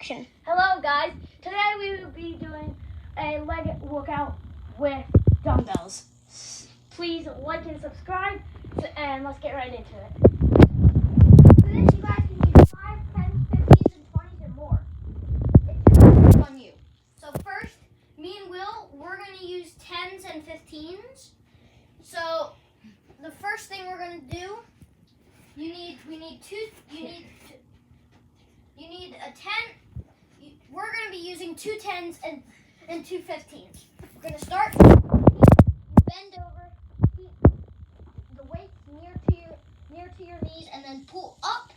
introduction. Hello guys, today we will be doing a leg workout with dumbbells. Please like and subscribe, and let's get right into it. For this, you guys can use 5, 10, 15s, and 20s and more. It depends on you. So first, me and Will, we're going to use 10s and 15s. So the first thing we're going to do, you need a 10. We're going to be using 2 10s and 2 15s. We're going to start. You bend over, keep the weight near to your knees, and then pull up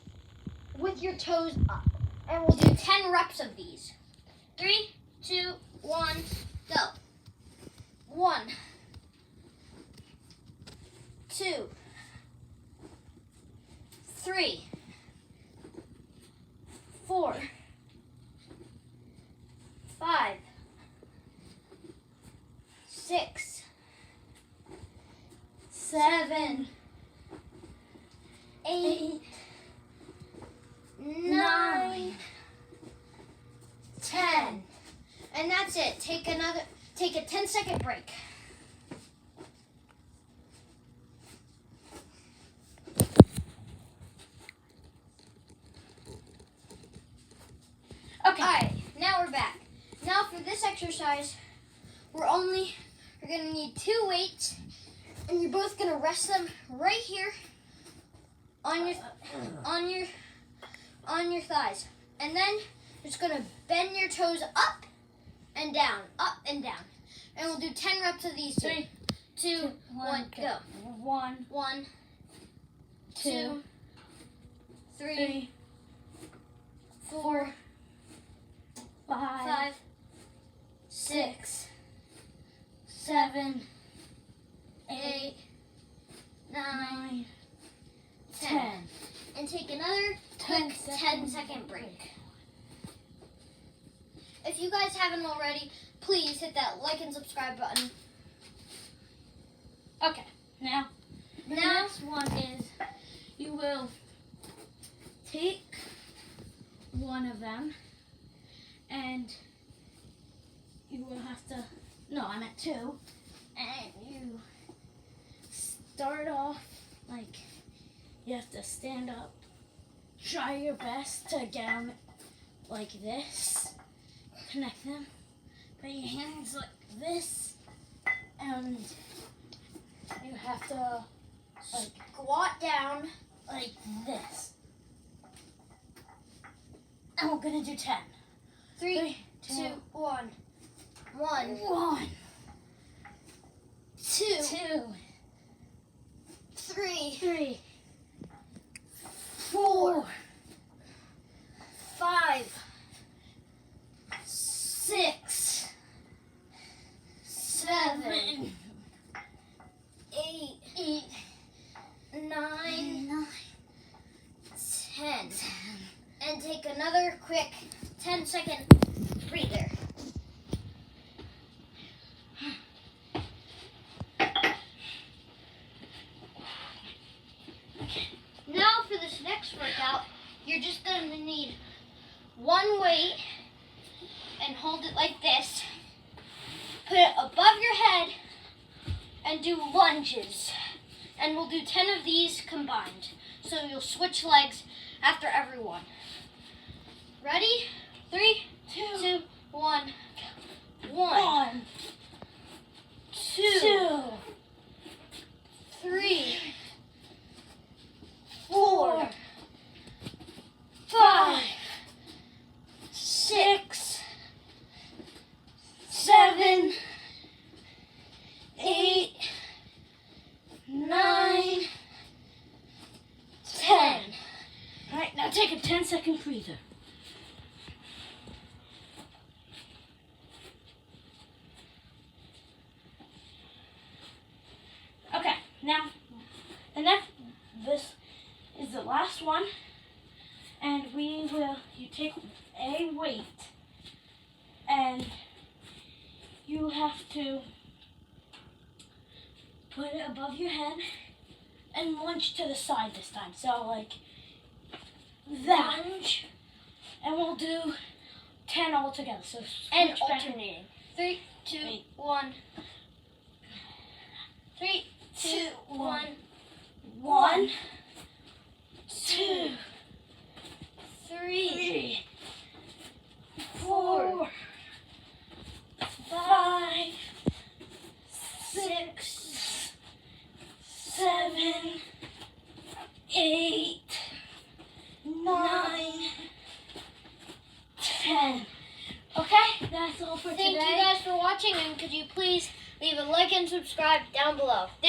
with your toes up. And we'll do 10 reps of these. 3, 2, 1, go. 1, 2, 3, 4, 5, 6, 7, 8, 9, 10. And that's it. Take a 10-second break. Okay. Alright, now we're back. Now for this exercise, we're gonna need 2 weights, and you're both gonna rest them right here on your thighs. And then you're just gonna bend your toes up and down, and we'll do 10 reps of these. 3, 2, 1, go. 1, 2, 3, 4, 5, 6, 7, 8, 9, 10. And take another quick 10-second break. If you guys haven't already, please hit that like and subscribe button. Okay, now the next one is you will take one of them and you will have to, I'm at 2, and you start off like you have to stand up, try your best to get them like this, connect them, put your hands like this, and you have to Squat down. like this. And we're gonna do 10. 3, 2, 1. 1, 2, 3, 4, 5, 6, 7, 8, 9, 10. And take another quick 10-second breather. Now for this next workout, you're just going to need 1 weight and hold it like this. Put it above your head and do lunges. And we'll do 10 of these combined. So you'll switch legs after every one. Ready? 3, 2, 1. 1, 2, 3, 4, 5, 6, 7, 8, 9, 10. Alright, now take a 10-second breather. Okay, now this is the last one, and you take a weight, and you have to put it above your head and lunge to the side this time. So like that. And we'll do 10 altogether. So And switch back. alternating. 3, 2, Wait. 1. 3, 2, 1. 1, 2, 3, 4, 5, 6, 7, 8, 9, 10. Okay, that's all for Thank today. you guys for watching, and could you please leave a like and subscribe down below. Thank